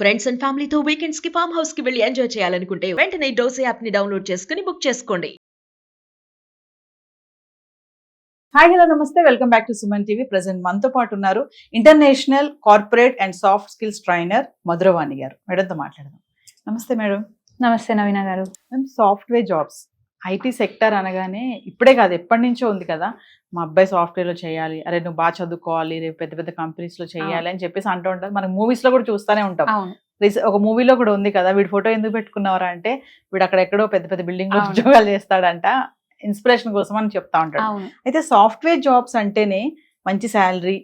Friends and ఫ్యామిలీతో weekends కి farm house కి వెళ్ళి ఎంజాయ్ చేయాలనుకుంటే వెంటనే డోసే యాప్ ని డౌన్లోడ్ చేసుకుని బుక్ చేసుకోండి. హాయ్ హలో నమస్తే, welcome back to Suman TV. Present మనతో పాటు ఉన్నారు international corporate and soft skills trainer Madhuravani గారు. మేడంతో మాట్లాడదాం. నమస్తే మేడం. నమస్తే నవీన గారు. సాఫ్ట్వేర్ జాబ్స్, ఐటీ సెక్టర్ అనగానే ఇప్పుడే కాదు ఎప్పటి నుంచో ఉంది కదా, మా అబ్బాయి సాఫ్ట్వేర్లో చేయాలి, అరే నువ్వు బాగా చదువుకోవాలి, రేపు పెద్ద పెద్ద కంపెనీస్లో చేయాలి అని చెప్పేసి అంటూ ఉంటారు. మనం మూవీస్లో కూడా చూస్తూనే ఉంటాం. ఒక మూవీలో కూడా ఉంది కదా, వీడి ఫోటో ఎందుకు పెట్టుకున్నావరా అంటే వీడు అక్కడ ఎక్కడో పెద్ద పెద్ద బిల్డింగ్ లో ఉద్యోగాలు చేస్తాడంట, ఇన్స్పిరేషన్ కోసం అని చెప్తా ఉంటాడు. అయితే సాఫ్ట్వేర్ జాబ్స్ అంటేనే మంచి శాలరీ,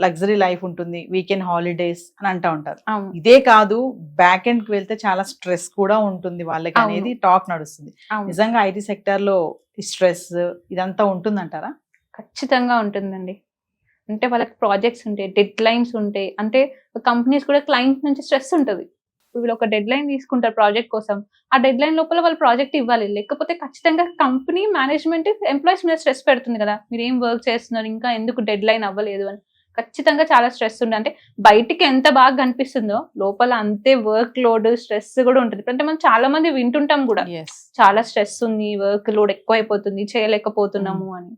లగ్జరీ లైఫ్ ఉంటుంది, వీకెండ్ హాలిడేస్ అని అంటా ఉంటారు. ఇదే కాదు, బ్యాక్ ఎండ్ కి వెళ్తే చాలా స్ట్రెస్ కూడా ఉంటుంది వాళ్ళకి అనేది టాక్ నడుస్తుంది. నిజంగా ఐటీ సెక్టర్ లో స్ట్రెస్ ఇదంతా ఉంటుందంటారా? ఖచ్చితంగా ఉంటుందండి. అంటే వాళ్ళకి ప్రాజెక్ట్స్ ఉంటాయి, డెడ్ లైన్స్ ఉంటాయి. అంటే కంపెనీస్ కూడా క్లయింట్ నుంచి స్ట్రెస్ ఉంటుంది. ఇప్పుడు వీళ్ళు ఒక డెడ్ లైన్ తీసుకుంటారు ప్రాజెక్ట్ కోసం, ఆ డెడ్ లైన్ లోపల వాళ్ళు ప్రాజెక్ట్ ఇవ్వాలి. లేకపోతే ఖచ్చితంగా కంపెనీ మేనేజ్మెంట్ ఎంప్లాయీస్ మీద స్ట్రెస్ పెడుతుంది కదా, మీరు ఏం వర్క్ చేస్తున్నారు, ఇంకా ఎందుకు డెడ్ లైన్ అవ్వలేదు అని. ఖచ్చితంగా చాలా స్ట్రెస్ ఉంటుంది. అంటే బయటికి ఎంత బాగా కనిపిస్తుందో లోపల అంతే వర్క్ లోడ్ స్ట్రెస్ కూడా ఉంటుంది. అంటే మనం చాలా మంది వింటుంటాం కూడా, చాలా స్ట్రెస్ ఉంది, వర్క్ లోడ్ ఎక్కువ అయిపోతుంది, చేయలేకపోతున్నాము అని.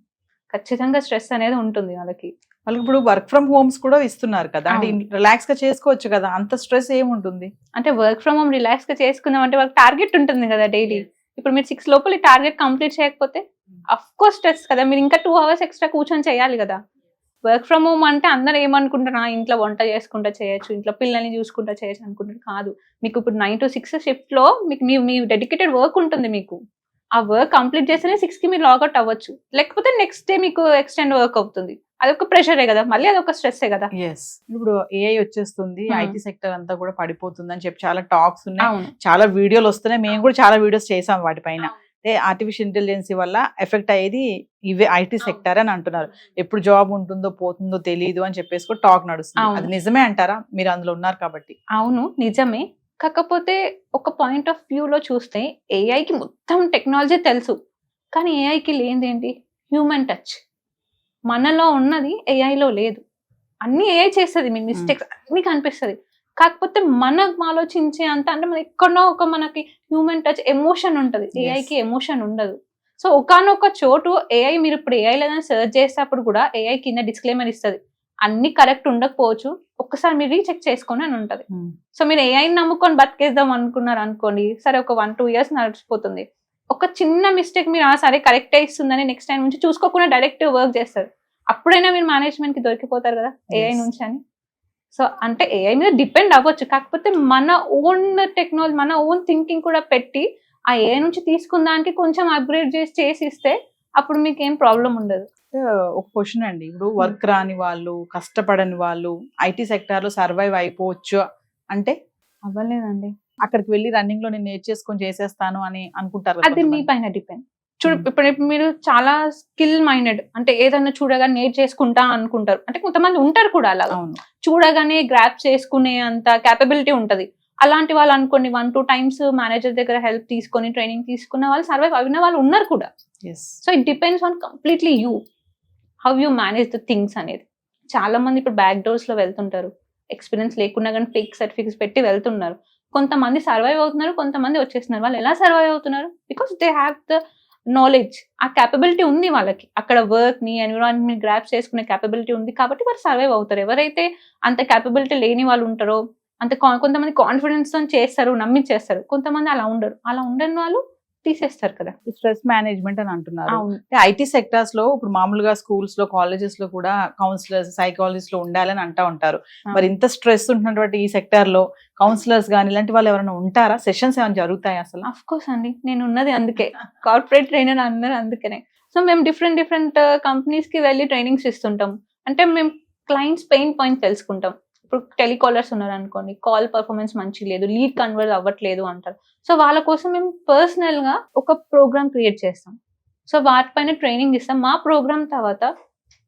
ఖచ్చితంగా స్ట్రెస్ అనేది ఉంటుంది వాళ్ళకి. ఇప్పుడు వర్క్ ఫ్రమ్ హోమ్స్ కూడా ఇస్తున్నారు కదా, అంటే రిలాక్స్ గా చేసుకోవచ్చు కదా, అంత స్ట్రెస్ ఏముంటుంది? అంటే వర్క్ ఫ్రమ్ హోమ్ రిలాక్స్ గా చేసుకుందాం అంటే వాళ్ళకి టార్గెట్ ఉంటుంది కదా డైలీ. ఇప్పుడు మీరు 6 లోపల ఈ టార్గెట్ కంప్లీట్ చేయకపోతే అఫ్ కోర్స్ స్ట్రెస్ కదా, మీరు ఇంకా 2 hours ఎక్స్ట్రా కూర్చొని చేయాలి కదా. వర్క్ ఫ్రమ్ హోమ్ అంటే అందరూ ఏమనుకుంటారా, ఇంట్లో వంట చేసుకుంటా చేయొచ్చు, ఇంట్లో పిల్లల్ని చూసుకుంటా చేయొచ్చు అనుకుంటారు. కాదు, మీకు ఇప్పుడు 9 to 6 షిఫ్ట్ లో మీకు మీ డెడికేటెడ్ వర్క్ ఉంటుంది. మీకు ఆ వర్క్ కంప్లీట్ చేస్తేనే 6 కి మీరు లాగౌట్ అవ్వచ్చు, లేకపోతే నెక్స్ట్ డే మీకు ఎక్స్టెండ్ వర్క్ అవుతుంది. అదొక ప్రెషరే కదా, మళ్ళీ అదొక స్ట్రెస్సే కదా. ఇప్పుడు ఏఐ వచ్చేస్తుంది, ఐటీ సెక్టర్ అంతా కూడా పడిపోతుంది అని చెప్పి చాలా టాక్స్ ఉన్నాయి, చాలా వీడియోలు వస్తున్నాయి. మేము కూడా చాలా వీడియోస్ చేసాం వాటిపైన. అంటే ఆర్టిఫిషియల్ ఇంటెలిజెన్స్ వల్ల ఎఫెక్ట్ అయ్యేది ఇవే ఐటీ సెక్టర్ అని అంటున్నారు. ఎప్పుడు జాబ్ ఉంటుందో పోతుందో తెలియదు అని చెప్పేసి కూడా టాక్ నడుస్తుంది. అది నిజమే అంటారా? మీరు అందులో ఉన్నారు కాబట్టి. అవును, నిజమే. కాకపోతే ఒక పాయింట్ ఆఫ్ వ్యూలో చూస్తే ఏఐకి మొత్తం టెక్నాలజీ తెలుసు, కానీ ఏఐకి లేనిదేంటి? Human touch. మనలో ఉన్నది ఏఐలో లేదు. అన్ని ఏఐ చేస్తుంది, మీ మిస్టేక్స్ అన్ని కనిపిస్తుంది. కాకపోతే మనం ఆలోచించే అంత, అంటే మన ఎక్కడో ఒక మనకి హ్యూమన్ టచ్, ఎమోషన్ ఉంటుంది. ఏఐకి ఎమోషన్ ఉండదు. సో ఒకానొక చోటు ఏఐ, మీరు ఇప్పుడు ఏఐ లేదని సెర్చ్ చేసేటప్పుడు కూడా ఏఐ కింద డిస్క్లైమర్ ఇస్తుంది, అన్ని కరెక్ట్ ఉండకపోవచ్చు, ఒక్కసారి మీరు రీచెక్ చేసుకొని అని ఉంటుంది. సో మీరు ఏఐని నమ్ముకొని బతికేద్దాం అనుకున్నారు అనుకోండి, సరే ఒక 1-2 years నడిచిపోతుంది. ఒక చిన్న మిస్టేక్ మీరు సరే కరెక్టే ఇస్తుందని నెక్స్ట్ టైం నుంచి చూసుకోకుండా డైరెక్ట్ వర్క్ చేస్తారు. అప్పుడైనా మీరు మేనేజ్మెంట్ కి దొరికిపోతారు కదా ఏఐ నుంచి అని. సో అంటే ఏఐ మీద డిపెండ్ అవ్వచ్చు, కాకపోతే మన ఓన్ టెక్నాలజీ, మన ఓన్ థింకింగ్ కూడా పెట్టి ఆ ఏఐ నుంచి తీసుకున్న దానికి కొంచెం అప్గ్రేడ్ చేసి ఇస్తే అప్పుడు మీకు ఏం ప్రాబ్లం ఉండదు. ఒక క్వశ్చన్ అండి, ఇప్పుడు వర్క్ రాని వాళ్ళు, కష్టపడని వాళ్ళు ఐటీ సెక్టార్ లో సర్వైవ్ అయిపోవచ్చు అంటే? అవ్వలేదండి. అక్కడికి వెళ్ళి రన్నింగ్ లో నేను నేర్చేసుకొని చేసేస్తాను అని అనుకుంటారు. అది మీ పైన డిపెండ్. ఇప్పుడు మీరు చాలా స్కిల్ మైండెడ్, అంటే ఏదన్నా చూడగానే నేర్చేసుకుంటా అనుకుంటారు. అంటే కొంతమంది ఉంటారు కూడా అలా, చూడగానే గ్రాప్ చేసుకునే అంత క్యాపబిలిటీ ఉంటది. అలాంటి వాళ్ళు అనుకోండి 1-2 times మేనేజర్ దగ్గర హెల్ప్ తీసుకొని ట్రైనింగ్ తీసుకున్న వాళ్ళు సర్వైవ్ అయిన వాళ్ళు ఉన్నారు కూడా. So it depends on completely you, how you manage the things అనేది. చాలా మంది ఇప్పుడు బ్యాక్ డోర్స్ లో వెళ్తుంటారు, ఎక్స్పీరియన్స్ లేకుండా కానీ ఫేక్ సర్టిఫికేట్స్ పెట్టి వెళ్తున్నారు. కొంతమంది సర్వైవ్ అవుతున్నారు, కొంతమంది వచ్చేస్తున్నారు. వాళ్ళు ఎలా సర్వైవ్ అవుతున్నారు? Because they have the knowledge, ఆ క్యాపబిలిటీ ఉంది వాళ్ళకి. అక్కడ వర్క్ ని, ఎన్విరాన్మెంట్ గ్రాప్ చేసుకునే క్యాపబిలిటీ ఉంది కాబట్టి వాళ్ళు సర్వైవ్ అవుతారు. ఎవరైతే అంత క్యాపబిలిటీ లేని వాళ్ళు ఉంటారో, అంత కొంతమంది కాన్ఫిడెన్స్ తో చేస్తారు, నమ్మించేస్తారు. కొంతమంది అలా ఉండరు, అలా ఉండని వాళ్ళు తీసేస్తారు కదా. స్ట్రెస్ మేనేజ్మెంట్ అని అంటున్నారు. ఐటీ సెక్టర్స్ లో ఇప్పుడు మామూలుగా స్కూల్స్ లో, కాలేజెస్ లో కూడా కౌన్సిలర్స్, సైకాలజిస్ట్ లో ఉండాలని అంటా ఉంటారు. మరి ఇంత స్ట్రెస్ ఉంటున్నటువంటి ఈ సెక్టర్ లో కౌన్సిలర్స్ గానీ ఇలాంటి వాళ్ళు ఎవరైనా ఉంటారా? సెషన్స్ ఏమైనా జరుగుతాయి అసలు? అఫ్ కోర్స్ అండి, నేను ఉన్నది అందుకే కార్పొరేట్ ట్రైనర్ అందరూ అందుకనే. సో మేము డిఫరెంట్ కంపెనీస్ కి వెళ్ళి ట్రైనింగ్స్ ఇస్తుంటాం. అంటే మేము క్లయింట్స్ పెయిన్ పాయింట్ తెలుసుకుంటాం. ఇప్పుడు టెలికాలర్స్ ఉన్నారు అనుకోండి, కాల్ పర్ఫార్మెన్స్ మంచి లేదు, లీడ్ కన్వర్ట్ అవ్వట్లేదు అంటారు. సో వాళ్ళ కోసం మేము పర్సనల్ గా ఒక ప్రోగ్రామ్ క్రియేట్ చేస్తాం. సో వాటిపైన ట్రైనింగ్ ఇస్తాం. మా ప్రోగ్రామ్ తర్వాత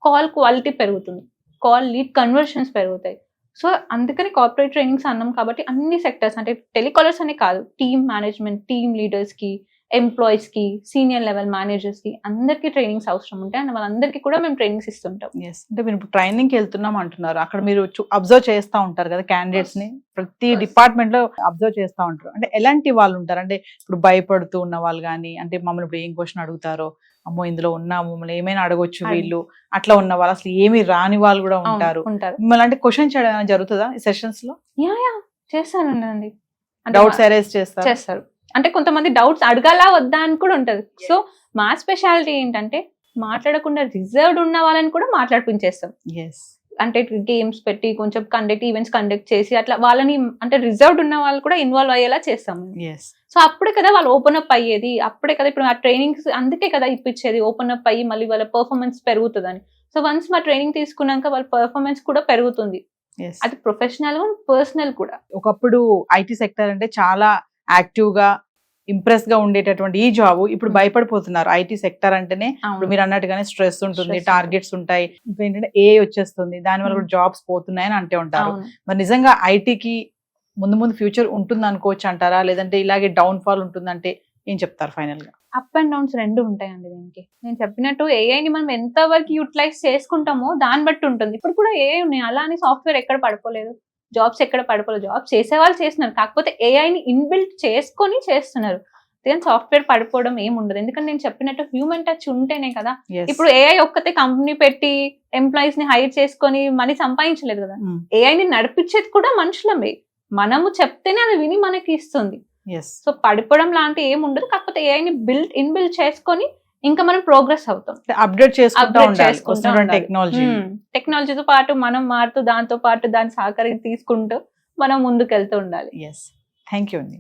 కాల్ క్వాలిటీ పెరుగుతుంది, కాల్ లీడ్ కన్వర్షన్స్ పెరుగుతాయి. సో అందుకని కార్పొరేట్ ట్రైనింగ్స్ అన్నాం కాబట్టి అన్ని సెక్టర్స్, అంటే టెలికాలర్స్ అనే కాదు, టీమ్ మేనేజ్మెంట్, టీమ్ లీడర్స్ కి, ఎంప్లాయీస్ కి, సీనియర్ లెవెల్ మేనేజర్స్ కి అందరికి ట్రైనింగ్స్ అవసరం ఉంటాయి అండ్ వాళ్ళందరికీ కూడా మేము ట్రైనింగ్స్ ఇస్తుంటాం. ఎస్, అంటే మీరు ఇప్పుడు ట్రైనింగ్ కి వెళ్తున్నాం అంటున్నారు, అక్కడ మీరు అబ్జర్వ్ చేస్తా ఉంటారు కదా క్యాండిడేట్స్ ని, ప్రతి Yes. డిపార్ట్మెంట్ లో అబ్జర్వ్ చేస్తా ఉంటారు. అంటే ఎలాంటి వాళ్ళు ఉంటారు, అంటే ఇప్పుడు భయపడుతూ ఉన్న వాళ్ళు కానీ, అంటే మమ్మల్ని ఇప్పుడు ఏం క్వశ్చన్ అడుగుతారో, అమ్మో ఇందులో ఉన్నాము మమ్మల్ని ఏమైనా అడగొచ్చు వీళ్ళు, అట్లా ఉన్న వాళ్ళు, అసలు ఏమి రాని వాళ్ళు కూడా ఉంటారు. ఉంటారు. మిమ్మల్ని అంటే క్వశ్చన్ చేయడం ఏమైనా జరుగుతుందా ఈ సెషన్స్ లో? యా చేస్తానండి. డౌట్స్ అరేజ్ చేస్తారు? చేస్తారు. అంటే కొంతమంది డౌట్స్ అడగాలా వద్దా అని కూడా ఉంటది. సో మా స్పెషాలిటీ ఏంటంటే మాట్లాడకుండా రిజర్వ్డ్ ఉన్న వాళ్ళని కూడా మాట్లాడిపించేస్తాం. ఎస్, అంటే గేమ్స్ పెట్టి కొంచెం ఈవెంట్స్ కండక్ట్ చేసి అట్లా వాళ్ళని అంటే రిజర్వ్డ్ ఉన్న వాళ్ళు కూడా ఇన్వాల్వ్ అయ్యేలా చేస్తాం. ఎస్. సో అప్పుడే కదా వాళ్ళు ఓపెన్ అప్ అయ్యేది, అప్పుడే కదా ఇప్పుడు ఆ ట్రైనింగ్స్ అందుకే కదా ఇప్పించేది, ఓపెన్ అప్ అయ్యి మళ్ళీ వాళ్ళ పర్ఫార్మెన్స్ పెరుగుతుందని. సో వన్స్ మా ట్రైనింగ్ తీసుకున్నాక వాళ్ళ పర్ఫార్మెన్స్ కూడా పెరుగుతుంది. Yes. అది ప్రొఫెషనల్ పర్సనల్ కూడా. ఒకప్పుడు ఐటీ సెక్టర్ అంటే చాలా యాక్టివ్ గా ఇంప్రెస్ గా ఉండేటటువంటి ఈ జాబ్ ఇప్పుడు భయపడిపోతున్నారు. ఐటీ సెక్టర్ అంటేనే ఇప్పుడు మీరు అన్నట్టుగానే స్ట్రెస్ ఉంటుంది, Stress టార్గెట్స్ ఉంటాయి, ఇంకా ఏంటంటే ఏ వచ్చేస్తుంది, దాని వల్ల కూడా జాబ్స్ పోతున్నాయని అంటే ఉంటారు. అవును. మరి నిజంగా ఐటీకి ముందు ఫ్యూచర్ ఉంటుంది అనుకోవచ్చు అంటారా, లేదంటే ఇలాగే డౌన్ ఫాల్ ఉంటుందంటే ఏం చెప్తారు ఫైనల్ గా? అప్ అండ్ డౌన్స్ రెండు ఉంటాయండి దీనికి. నేను చెప్పినట్టు ఏఐని మనం ఎంత వరకు యూటిలైజ్ చేసుకుంటామో దాన్ని బట్టి ఉంటుంది. ఇప్పుడు కూడా ఏఐ ఉన్నాయి, అలా అని సాఫ్ట్వేర్ ఎక్కడ పడిపోలేదు, జాబ్స్ ఎక్కడ పడిపోలేదు, జాబ్స్ చేసే వాళ్ళు చేస్తున్నారు, కాకపోతే ఏఐని ఇన్బిల్ట్ చేసుకొని చేస్తున్నారు. కానీ సాఫ్ట్వేర్ పడిపోవడం ఏమి ఉండదు, ఎందుకంటే నేను చెప్పినట్టు హ్యూమన్ టచ్ ఉంటేనే కదా. Yes. ఇప్పుడు ఏఐ ఒక్కతే కంపెనీ పెట్టి ఎంప్లాయీస్ ని హైర్ చేసుకొని మనీ సంపాదించలేదు కదా. ఏఐని నడిపించేది కూడా మనుషులమే, మనము చెప్తేనే అది విని మనకి ఇస్తుంది. Yes. సో పడిపోవడం లాంటి ఏమి ఉండదు, కాకపోతే ఏఐని ఇన్బిల్డ్ చేసుకొని ఇంకా మనం ప్రోగ్రెస్ అవుతాం, అప్డేట్ చేసుకుంటూ Upgrade ఉండాలి చేసుకుంటూ వస్తున్న ఉండాలి. టెక్నాలజీ. టెక్నాలజీతో పాటు మనం మారుతూ దాంతో పాటు దాని సహకరి తీసుకుంటూ మనం ముందుకు వెళ్తూ ఉండాలి. ఎస్, థ్యాంక్ యూ అండి.